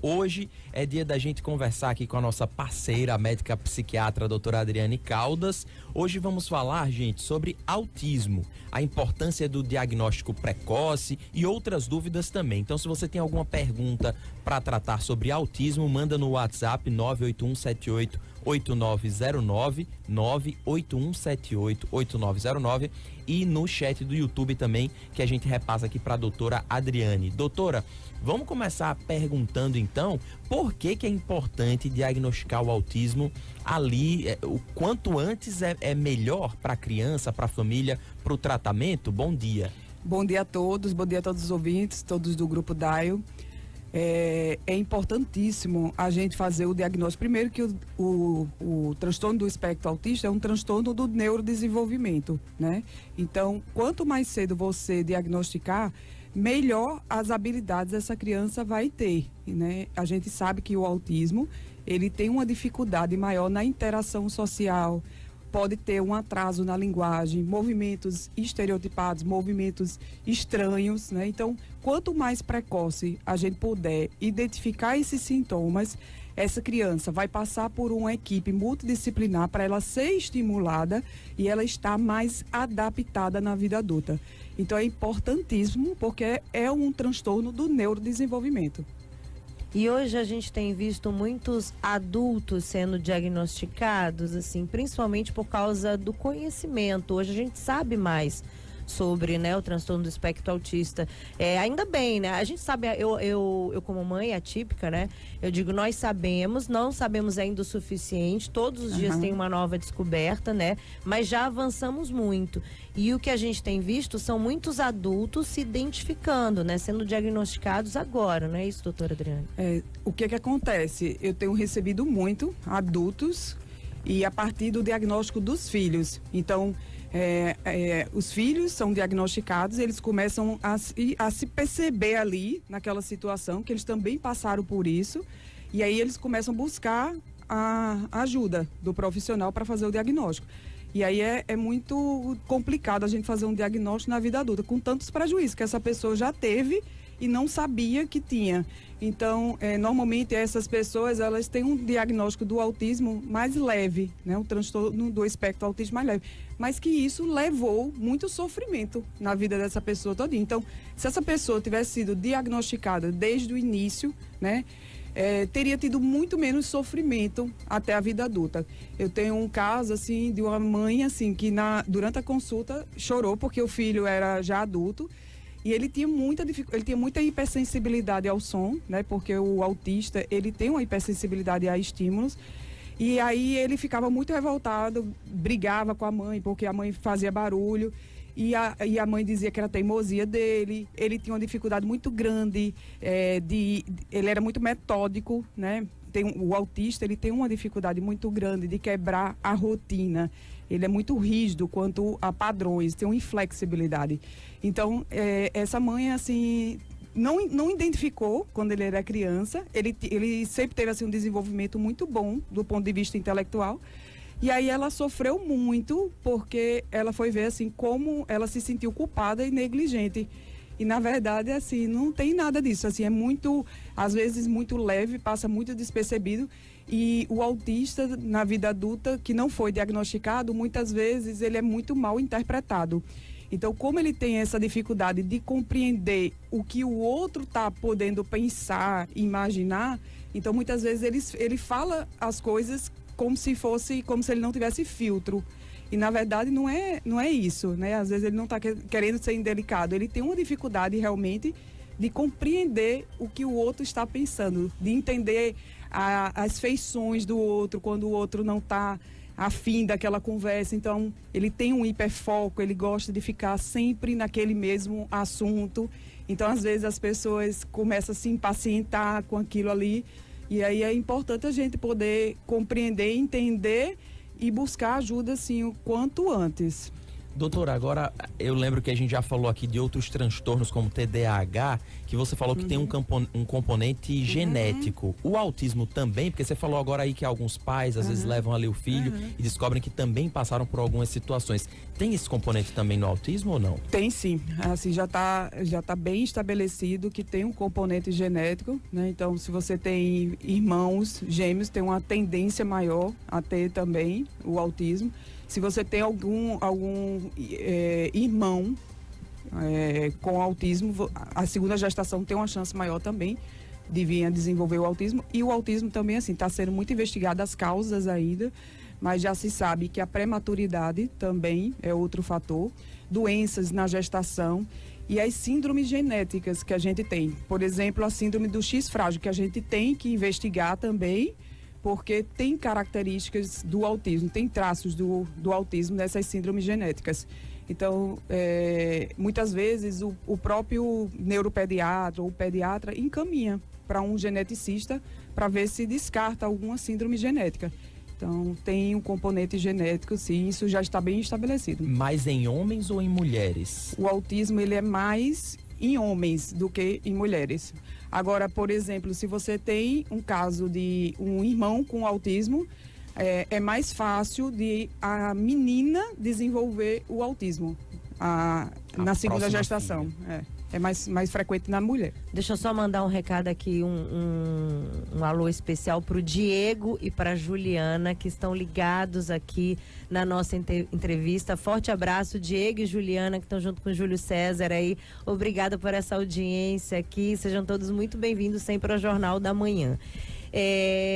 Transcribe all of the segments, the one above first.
Hoje é dia da gente conversar aqui com a nossa parceira, a médica psiquiatra, a doutora Adriane Caldas. Hoje vamos falar, gente, sobre autismo, a importância do diagnóstico precoce e outras dúvidas também. Então, se você tem alguma pergunta para tratar sobre autismo, manda no WhatsApp 981788909, 981788909 e no chat do YouTube também, que a gente repassa aqui para a doutora Adriane. Doutora, vamos começar perguntando então, por que é importante diagnosticar o autismo ali, o quanto antes é melhor para a criança, para a família, para o tratamento? Bom dia. Bom dia a todos os ouvintes, todos do Grupo DAIO. É importantíssimo a gente fazer o diagnóstico. Primeiro que o transtorno do espectro autista é um transtorno do neurodesenvolvimento, né? Então, quanto mais cedo você diagnosticar, melhor as habilidades essa criança vai ter, né? A gente sabe que o autismo, ele tem uma dificuldade maior na interação social, pode ter um atraso na linguagem, movimentos estereotipados, movimentos estranhos, né? Então, quanto mais precoce a gente puder identificar esses sintomas, essa criança vai passar por uma equipe multidisciplinar para ela ser estimulada e ela estar mais adaptada na vida adulta. Então, é importantíssimo porque é um transtorno do neurodesenvolvimento. E hoje a gente tem visto muitos adultos sendo diagnosticados, assim, principalmente por causa do conhecimento. Hoje a gente sabe mais sobre, né, o transtorno do espectro autista. Ainda bem, né? A gente sabe, eu como mãe atípica, né? Eu digo, nós sabemos, não sabemos ainda o suficiente. Todos os dias tem uma nova descoberta, né? Mas já avançamos muito. E o que a gente tem visto são muitos adultos se identificando, né? Sendo diagnosticados agora, não é isso, doutora Adriane? O que acontece? Eu tenho recebido muito adultos e a partir do diagnóstico dos filhos. Então, os filhos são diagnosticados, eles começam a se perceber ali naquela situação, que eles também passaram por isso, e aí eles começam a buscar a ajuda do profissional para fazer o diagnóstico. E aí é muito complicado a gente fazer um diagnóstico na vida adulta, com tantos prejuízos que essa pessoa já teve e não sabia que tinha. Então, normalmente essas pessoas, elas têm um diagnóstico do autismo mais leve, né? Um transtorno do espectro autista mais leve. Mas que isso levou muito sofrimento na vida dessa pessoa todinha. Então, se essa pessoa tivesse sido diagnosticada desde o início, né? Teria tido muito menos sofrimento até a vida adulta. Eu tenho um caso, assim, de uma mãe, assim, que durante a consulta chorou porque o filho era já adulto. E ele tinha muita hipersensibilidade ao som, né? Porque o autista, ele tem uma hipersensibilidade a estímulos. E aí ele ficava muito revoltado, brigava com a mãe, porque a mãe fazia barulho. E a mãe dizia que era teimosia dele. Ele tinha uma dificuldade muito grande, ele era muito metódico, né? O autista, ele tem uma dificuldade muito grande de quebrar a rotina. Ele é muito rígido quanto a padrões, tem uma inflexibilidade. Então, essa mãe, assim, não identificou quando ele era criança. Ele sempre teve, assim, um desenvolvimento muito bom do ponto de vista intelectual. E aí ela sofreu muito porque ela foi ver, assim, como ela se sentiu culpada e negligente. E, na verdade, assim, não tem nada disso. Assim, é muito, às vezes, muito leve, passa muito despercebido. E o autista, na vida adulta, que não foi diagnosticado, muitas vezes ele é muito mal interpretado. Então, como ele tem essa dificuldade de compreender o que o outro está podendo pensar, imaginar, então, muitas vezes, ele fala as coisas como se ele não tivesse filtro. E, na verdade, não é isso, né? Às vezes ele não está querendo ser indelicado. Ele tem uma dificuldade, realmente, de compreender o que o outro está pensando, de entender as feições do outro, quando o outro não está afim daquela conversa. Então, ele tem um hiperfoco, ele gosta de ficar sempre naquele mesmo assunto. Então, às vezes, as pessoas começam a se impacientar com aquilo ali. E aí é importante a gente poder compreender, entender e buscar ajuda, assim, o quanto antes. Doutora, agora eu lembro que a gente já falou aqui de outros transtornos como TDAH, que você falou que tem um componente genético. O autismo também, porque você falou agora aí que alguns pais às vezes levam ali o filho e descobrem que também passaram por algumas situações. Tem esse componente também no autismo ou não? Tem sim, assim, já tá bem estabelecido que tem um componente genético, né? Então, se você tem irmãos gêmeos, tem uma tendência maior a ter também o autismo. Se você tem algum irmão com autismo, a segunda gestação tem uma chance maior também de vir a desenvolver o autismo. E o autismo também, assim, está sendo muito investigado as causas ainda, mas já se sabe que a prematuridade também é outro fator, doenças na gestação e as síndromes genéticas que a gente tem. Por exemplo, a síndrome do X frágil, que a gente tem que investigar também, porque tem características do autismo, tem traços do autismo nessas síndromes genéticas. Então, muitas vezes o próprio neuropediatra ou pediatra encaminha para um geneticista para ver se descarta alguma síndrome genética. Então, tem um componente genético, sim, isso já está bem estabelecido. Mais em homens ou em mulheres? O autismo, ele é mais em homens do que em mulheres. Agora, por exemplo, se você tem um caso de um irmão com autismo, é mais fácil de a menina desenvolver o autismo na segunda gestação. É mais frequente na mulher. Deixa eu só mandar um recado aqui, um alô especial para o Diego e para a Juliana, que estão ligados aqui na nossa entrevista. Forte abraço, Diego e Juliana, que estão junto com o Júlio César aí. Obrigada por essa audiência aqui. Sejam todos muito bem-vindos sempre ao Jornal da Manhã.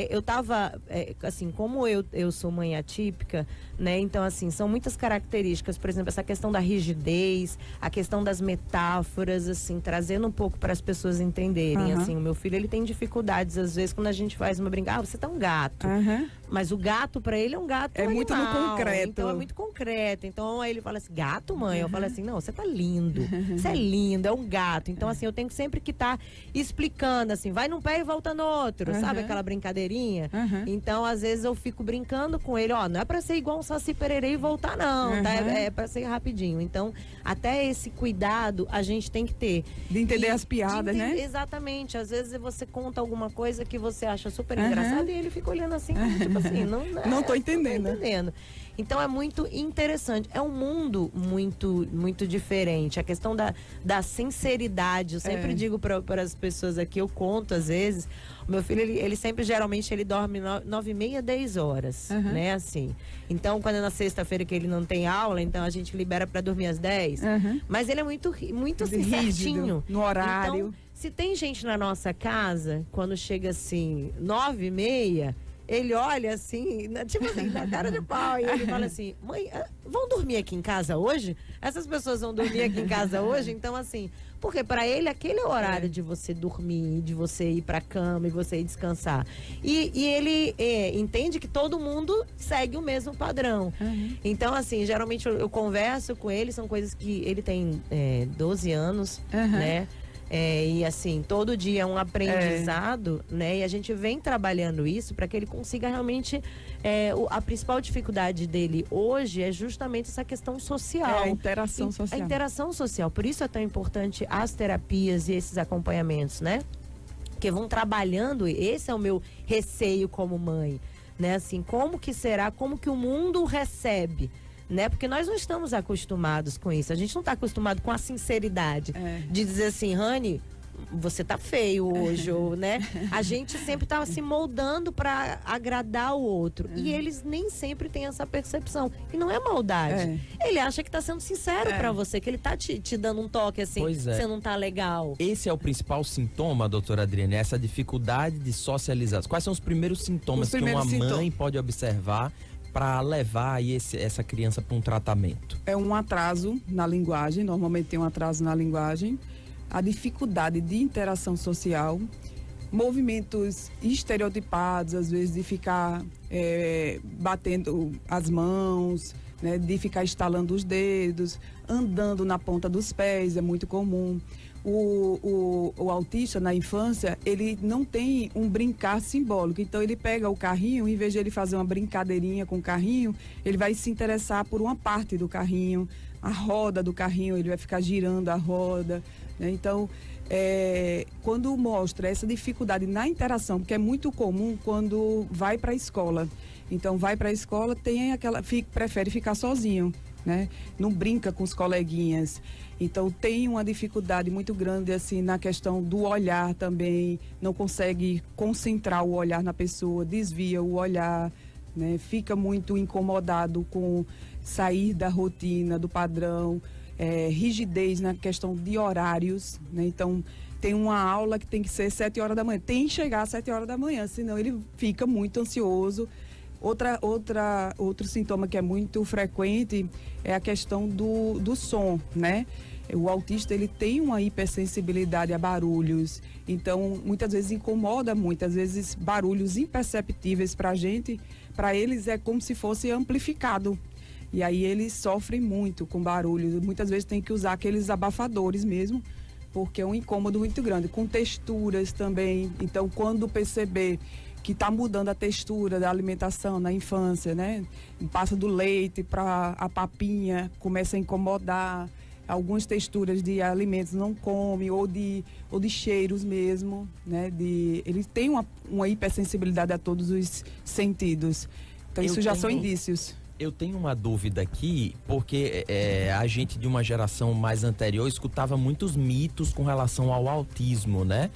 Eu tava, assim, como eu sou mãe atípica, né? Então, assim, são muitas características, por exemplo, essa questão da rigidez, a questão das metáforas, assim, trazendo um pouco para as pessoas entenderem, assim, o meu filho, ele tem dificuldades, às vezes, quando a gente faz uma brincadeira, você tá um gato, mas o gato, para ele, é um gato animal, muito no concreto. Então, é muito concreto, então, aí ele fala assim, gato, mãe? Eu falo assim, não, você tá lindo, você é lindo, é um gato, então, assim, eu tenho sempre que estar explicando, assim, vai num pé e volta no outro, sabe aquela brincadeirinha? Então, às vezes, eu fico brincando com ele, ó, não é pra ser igual um Saci Pererê e voltar, não, tá? É pra ser rapidinho. Então, até esse cuidado a gente tem que ter. De entender as piadas, né? Exatamente. Às vezes você conta alguma coisa que você acha super engraçada e ele fica olhando assim, como, tipo assim, não tô entendendo. Não tô entendendo. Então é muito interessante. É um mundo muito, muito diferente. A questão da sinceridade. Eu sempre digo para as pessoas aqui, eu conto às vezes. O meu filho, ele sempre, geralmente, ele dorme 9h30, 10 horas, né, assim. Então, quando é na sexta-feira que ele não tem aula, então a gente libera para dormir às 10. Mas ele é muito assim, rígido, certinho. no horário. Então, se tem gente na nossa casa, quando chega assim, 9h30, ele olha assim, tipo assim, na cara de pau, e ele fala assim, mãe, vão dormir aqui em casa hoje? Essas pessoas vão dormir aqui em casa hoje? Então, assim, porque para ele aquele é o horário de você dormir, de você ir pra cama e você ir descansar. E ele entende que todo mundo segue o mesmo padrão. Então, assim, geralmente eu converso com ele, são coisas que ele tem 12 anos, né? E assim, todo dia é um aprendizado, né? E a gente vem trabalhando isso para que ele consiga realmente... a principal dificuldade dele hoje é justamente essa questão social. A interação social. A interação social. Por isso é tão importante as terapias e esses acompanhamentos, né? Que vão trabalhando, esse é o meu receio como mãe, né? Assim, como que será, como que o mundo recebe, né? Porque nós não estamos acostumados com isso. A gente não está acostumado com a sinceridade de dizer assim, Rani, você tá feio hoje, ou, né? A gente sempre tá se moldando para agradar o outro. E eles nem sempre têm essa percepção. E não é maldade. Ele acha que tá sendo sincero para você, que ele tá te dando um toque assim, você não tá legal. Esse é o principal sintoma, doutora Adriane, essa dificuldade de socializar. Quais são os primeiros sintomas que uma mãe pode observar para levar aí essa criança para um tratamento? É um atraso na linguagem, normalmente tem um atraso na linguagem, a dificuldade de interação social, movimentos estereotipados, às vezes de ficar batendo as mãos né, de ficar estalando os dedos, andando na ponta dos pés, é muito comum. O autista, na infância, ele não tem um brincar simbólico. Então, ele pega o carrinho, em vez de ele fazer uma brincadeirinha com o carrinho, ele vai se interessar por uma parte do carrinho, a roda do carrinho, ele vai ficar girando a roda, né? Então, quando mostra essa dificuldade na interação, porque é muito comum quando vai para a escola. Então, vai para a escola, prefere ficar sozinho, né? Não brinca com os coleguinhas. Então, tem uma dificuldade muito grande, assim, na questão do olhar também. Não consegue concentrar o olhar na pessoa, desvia o olhar, né? Fica muito incomodado com sair da rotina, do padrão, rigidez na questão de horários, né? Então, tem uma aula que tem que ser 7 horas da manhã. Tem que chegar às 7 horas da manhã, senão ele fica muito ansioso. Outro sintoma que é muito frequente é a questão do som, né? O autista, ele tem uma hipersensibilidade a barulhos, então muitas vezes incomoda muito, às vezes barulhos imperceptíveis para a gente, para eles é como se fosse amplificado. E aí eles sofrem muito com barulhos, muitas vezes tem que usar aqueles abafadores mesmo, porque é um incômodo muito grande, com texturas também. Então, quando perceber que está mudando a textura da alimentação na infância, né? Passa do leite para a papinha, começa a incomodar. Algumas texturas de alimentos não come, ou de cheiros mesmo, né? Ele tem uma hipersensibilidade a todos os sentidos. Então, isso já são indícios. Eu tenho uma dúvida aqui, porque a gente de uma geração mais anterior escutava muitos mitos com relação ao autismo, né?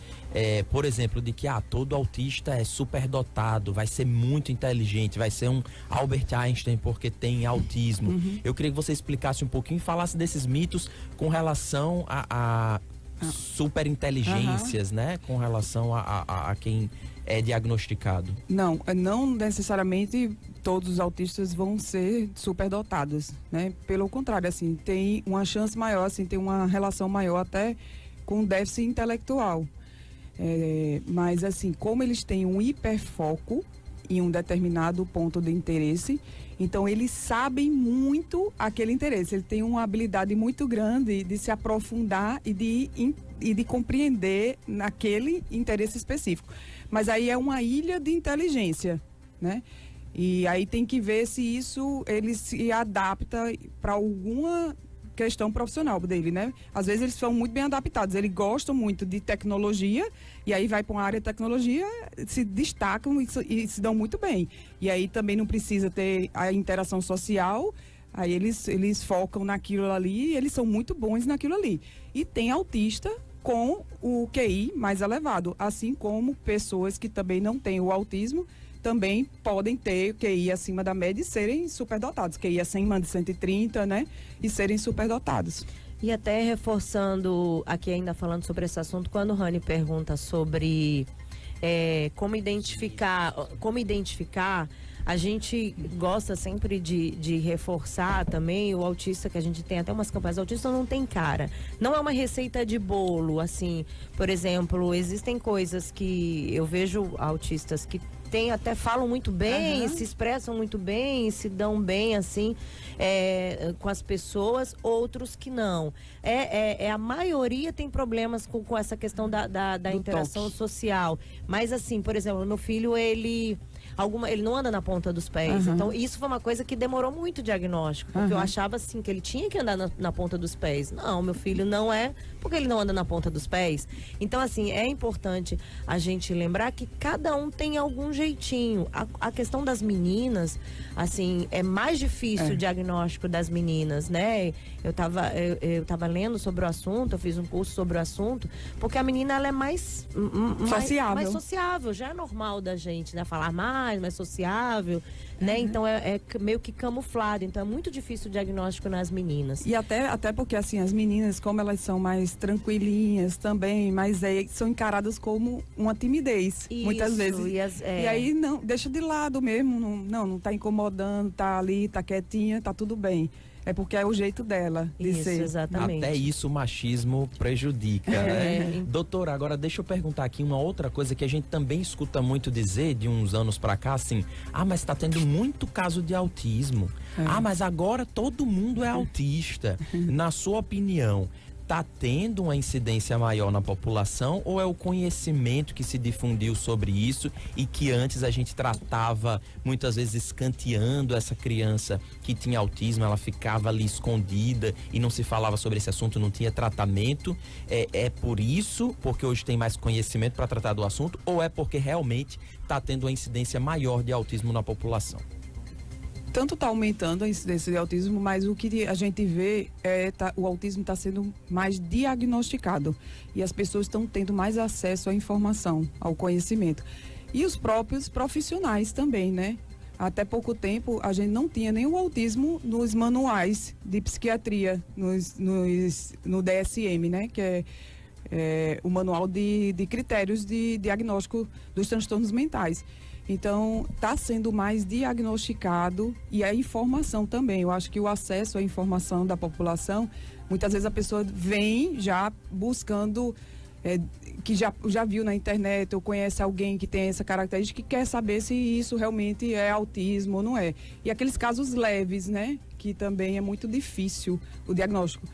Por exemplo, de que todo autista é superdotado, vai ser muito inteligente, vai ser um Albert Einstein porque tem autismo. Uhum. Eu queria que você explicasse um pouquinho e falasse desses mitos com relação a superinteligências, né? Com relação a quem é diagnosticado. Não necessariamente todos os autistas vão ser superdotados, né? Pelo contrário, assim, tem uma chance maior, assim, tem uma relação maior até com déficit intelectual. Mas, assim, como eles têm um hiperfoco em um determinado ponto de interesse, então eles sabem muito aquele interesse. Ele tem uma habilidade muito grande de se aprofundar e de compreender naquele interesse específico. Mas aí é uma ilha de inteligência, né? E aí tem que ver se isso ele se adapta para alguma questão profissional dele, né? Às vezes eles são muito bem adaptados, eles gostam muito de tecnologia e aí vai para uma área de tecnologia, se destacam e se dão muito bem. E aí também não precisa ter a interação social, aí eles focam naquilo ali e eles são muito bons naquilo ali. E tem autista com o QI mais elevado, assim como pessoas que também não têm o autismo, também podem ter QI acima da média e serem superdotados, QI acima de 130, né? E serem superdotados. E até reforçando, aqui ainda falando sobre esse assunto, quando o Rani pergunta sobre como identificar, a gente gosta sempre de reforçar também o autista, que a gente tem até umas campanhas, o autista não tem cara. Não é uma receita de bolo, assim, por exemplo, existem coisas que eu vejo autistas que até falam muito bem, uhum, se expressam muito bem, se dão bem, assim, com as pessoas, outros que não. A maioria tem problemas com essa questão da interação toque social. Mas, assim, por exemplo, meu filho, ele não anda na ponta dos pés. Uhum. Então, isso foi uma coisa que demorou muito o diagnóstico. Porque eu achava, assim, que ele tinha que andar na ponta dos pés. Não, meu filho não é, porque ele não anda na ponta dos pés. Então, assim, é importante a gente lembrar que cada um tem algum jeitinho. A questão das meninas, assim, é mais difícil o diagnóstico das meninas, né? Eu tava lendo sobre o assunto, eu fiz um curso sobre o assunto, porque a menina, ela é mais sociável. Já é normal da gente, né? Falar mais sociável, né? Então é meio que camuflado. Então é muito difícil o diagnóstico nas meninas. E até porque, assim, as meninas, como elas são mais tranquilinhas também, mas são encaradas como uma timidez, isso, muitas vezes. E aí não, deixa de lado mesmo, não tá incomodando, tá ali, tá quietinha, tá tudo bem. é porque é o jeito dela de Isso, ser. exatamente. Até isso o machismo prejudica, né? Doutora, agora deixa eu perguntar aqui uma outra coisa que a gente também escuta muito dizer de uns anos pra cá, assim, mas tá tendo muito caso de autismo. Mas agora todo mundo é autista. Na sua opinião, tá tendo uma incidência maior na população ou é o conhecimento que se difundiu sobre isso e que antes a gente tratava muitas vezes escanteando essa criança que tinha autismo, ela ficava ali escondida e não se falava sobre esse assunto, não tinha tratamento? É por isso, porque hoje tem mais conhecimento para tratar do assunto, ou é porque realmente tá tendo uma incidência maior de autismo na população? Tanto está aumentando a incidência de autismo, mas o que a gente vê o autismo está sendo mais diagnosticado e as pessoas estão tendo mais acesso à informação, ao conhecimento. E os próprios profissionais também, né? Até pouco tempo a gente não tinha nem o autismo nos manuais de psiquiatria, no DSM, né? Que é o manual de critérios de diagnóstico dos transtornos mentais. Então, está sendo mais diagnosticado e a informação também. Eu acho que o acesso à informação da população, muitas vezes a pessoa vem já buscando, que já viu na internet ou conhece alguém que tem essa característica e quer saber se isso realmente é autismo ou não é. E aqueles casos leves, né? Que também é muito difícil o diagnóstico.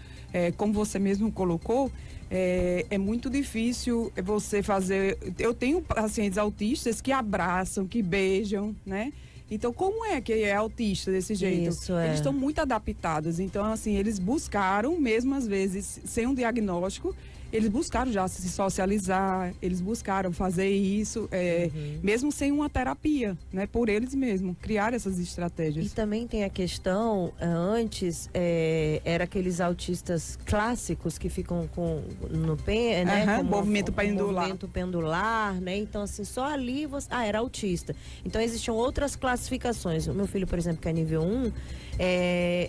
Como você mesmo colocou, é muito difícil você fazer... Eu tenho pacientes autistas que abraçam, que beijam, né? Então, como é que é autista desse jeito? Isso, Eles estão muito adaptados. Então, assim, eles buscaram, mesmo às vezes, sem um diagnóstico, eles buscaram já se socializar, eles buscaram fazer isso, mesmo sem uma terapia, né? Por eles mesmos, criar essas estratégias. E também tem a questão, antes, era aqueles autistas clássicos que ficam no pé, né? Movimento pendular. Movimento pendular, né? Então, assim, só ali você... era autista. Então, existiam outras classificações. O meu filho, por exemplo, que é nível 1,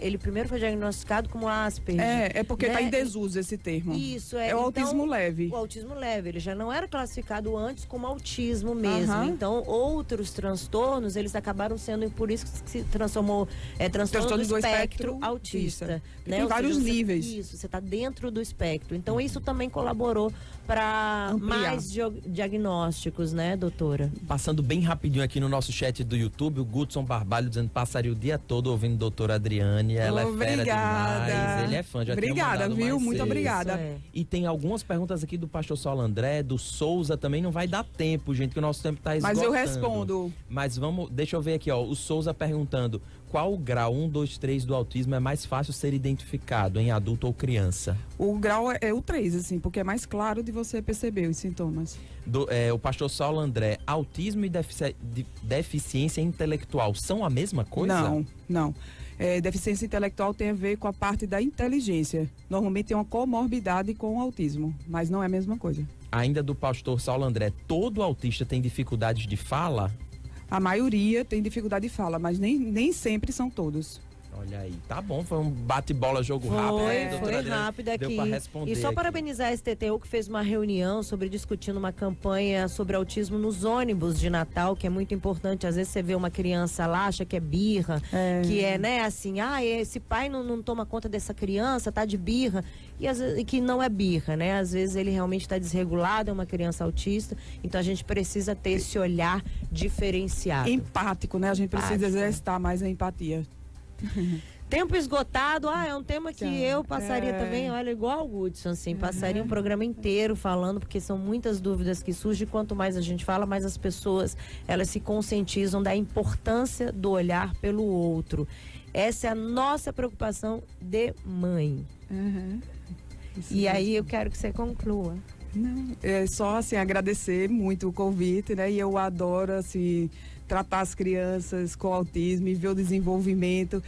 ele primeiro foi diagnosticado como Asperger. É porque está em desuso esse termo. Isso, é o autismo leve. O autismo leve, ele já não era classificado antes como autismo mesmo. Então, outros transtornos, eles acabaram sendo, por isso que se transformou transtorno do espectro autista. Né? Tem vários níveis. Isso, você está dentro do espectro. Então, isso também colaborou para mais diagnósticos, né, doutora? Passando bem rapidinho aqui no nosso chat do YouTube, o Gudson Barbalho dizendo que passaria o dia todo ouvindo a doutora Adriane. Ela é fera demais. Ele é fã, já obrigada, viu? Muito obrigada. E tem algumas perguntas aqui do pastor Saulo André, do Souza também, não vai dar tempo, gente, que o nosso tempo está esgotando. Mas eu respondo. Mas deixa eu ver aqui, ó, o Souza perguntando, qual o grau 1, 2, 3 do autismo é mais fácil ser identificado em adulto ou criança? O grau é o 3, assim, porque é mais claro de você perceber os sintomas. O pastor Saulo André, autismo e deficiência intelectual são a mesma coisa? Não. Deficiência intelectual tem a ver com a parte da inteligência. Normalmente tem uma comorbidade com o autismo, mas não é a mesma coisa. Ainda do pastor Saulo André, todo autista tem dificuldades de fala? A maioria tem dificuldade de fala, mas nem sempre são todos. Olha aí, tá bom, foi um bate-bola, jogo rápido. Foi rápido aqui. Deu pra responder e só aqui. parabenizar a STTU que fez uma reunião discutindo uma campanha sobre autismo nos ônibus de Natal, que é muito importante. Às vezes você vê uma criança lá, acha que é birra, que é, né, assim, esse pai não toma conta dessa criança, tá de birra, e às vezes, que não é birra, né? Às vezes ele realmente está desregulado, é uma criança autista, então a gente precisa ter esse olhar diferenciado. Empático, né? A gente precisa exercitar mais a empatia. Tempo esgotado, é um tema que eu passaria também, olha, igual o Gudson, assim, passaria um programa inteiro falando, porque são muitas dúvidas que surgem, quanto mais a gente fala, mais as pessoas, elas se conscientizam da importância do olhar pelo outro. Essa é a nossa preocupação de mãe. E aí eu quero que você conclua. Não, é só, assim, agradecer muito o convite, né, e eu adoro, assim, tratar as crianças com autismo e ver o desenvolvimento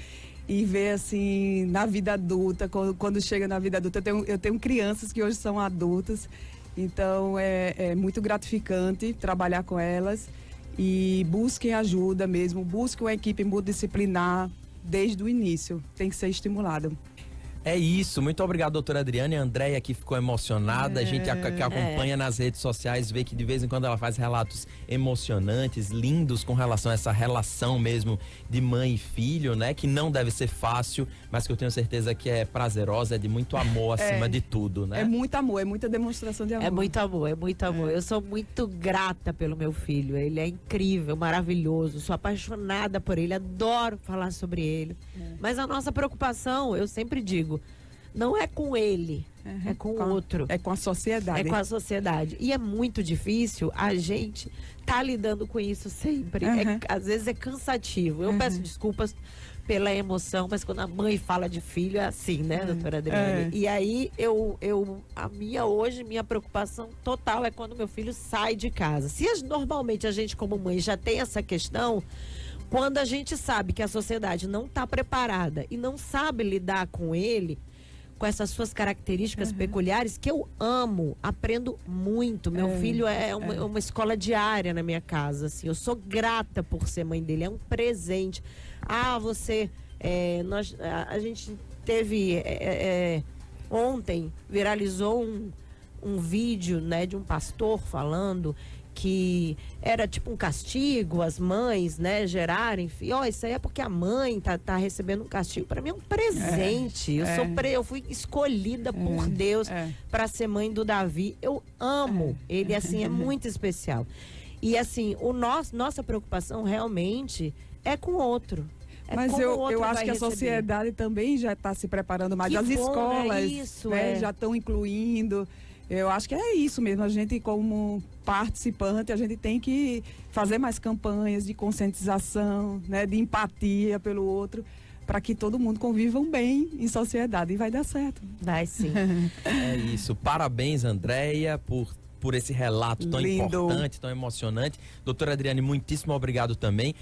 e ver, assim, na vida adulta, quando chega na vida adulta. Eu tenho crianças que hoje são adultas, então é muito gratificante trabalhar com elas e busquem ajuda mesmo, busquem uma equipe multidisciplinar desde o início, tem que ser estimulado. É isso, muito obrigado, doutora Adriane. A Andréia aqui ficou emocionada. A gente que acompanha nas redes sociais vê que de vez em quando ela faz relatos emocionantes, lindos com relação a essa relação mesmo de mãe e filho, né? Que não deve ser fácil, mas que eu tenho certeza que é prazerosa, é de muito amor acima de tudo, né? É muito amor, é muita demonstração de amor. É muito amor, é muito amor. Eu sou muito grata pelo meu filho. Ele é incrível, maravilhoso. Sou apaixonada por ele, adoro falar sobre ele. Mas a nossa preocupação, eu sempre digo, não é com ele, é com o outro. É com a sociedade. É com a sociedade. E é muito difícil a gente tá lidando com isso sempre. Às vezes é cansativo. Eu peço desculpas pela emoção, mas quando a mãe fala de filho é assim, né, doutora Adriane? E aí, minha preocupação total é quando meu filho sai de casa. Normalmente a gente como mãe já tem essa questão, quando a gente sabe que a sociedade não está preparada e não sabe lidar com ele, com essas suas características peculiares, que eu amo, aprendo muito. Meu filho é uma escola diária na minha casa, assim. Eu sou grata por ser mãe dele, é um presente. A gente teve, ontem, viralizou um vídeo, né, de um pastor falando que era tipo um castigo, as mães, né, gerarem, isso aí é porque a mãe tá recebendo um castigo. Para mim é um presente. Eu fui escolhida por Deus para ser mãe do Davi. Eu amo ele, assim, é muito especial. E assim, nossa preocupação realmente é com o outro. Mas eu acho que a sociedade também já está se preparando mais. As escolas já estão incluindo. Eu acho que é isso mesmo. A gente, como participante, a gente tem que fazer mais campanhas de conscientização, né, de empatia pelo outro, para que todo mundo convivam bem em sociedade. E vai dar certo. Vai sim. É isso. Parabéns, Andréia, por esse relato tão importante, tão emocionante. Doutora Adriane, muitíssimo obrigado também.